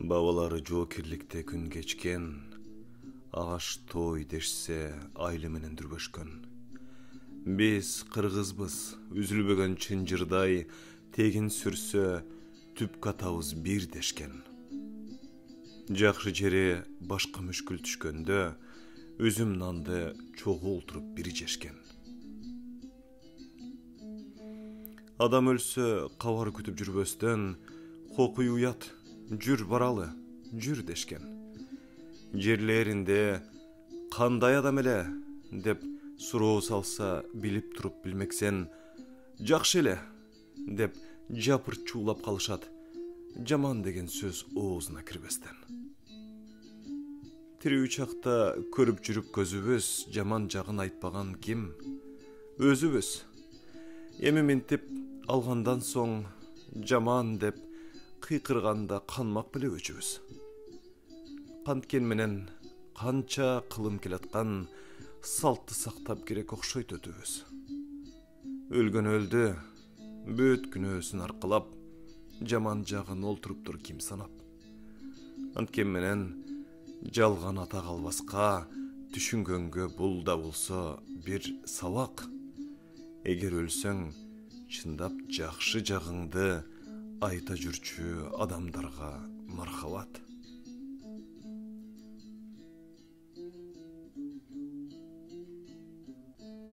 Бабалары жоокерликте күн кечкен, ағаш той дешсе айлы менен дүрбөшкөн. Биз кыргызбыз, үзүлбөгөн чынжырдай, тегин сүрсө түп катабыз бир дешкен. Жакшы жери башка мүшкүл түшкөндө, өзүм нанды чогуу олтуруп бир жешкен. Адам өлсө кабар күтүп жүрбөстөн, кокуй уят, жүр баралы, жүр дешкен. Жерлеринде кандай адам эле деп суроо салса, билип туруп билмексен, жакшы эле деп жапыр чуулап калышат, жаман деген сөз оозуна кирбестен. Тирүү чакта көрүп жүрүп көзүбүз, жаман жагын айтпаган ким? Өзүбүз. Эми минтип алгандан соң жаман деп кыйкырганда канмак беле өчүбүз. Канткен менен канча кылым келаткан салтты сактап керек окшойт өтүбүз. Өлгөн өлдү, бүт күнөөсүн аркылап, жаман жагын олтуруптур ким санап. Анткен менен жалган ата калбаска, түшүнгөнгө бул да болсо бир сабак. Эгер өлсөң, чындап жакшы жагыңды айта жүрчү адамдарга мархабат.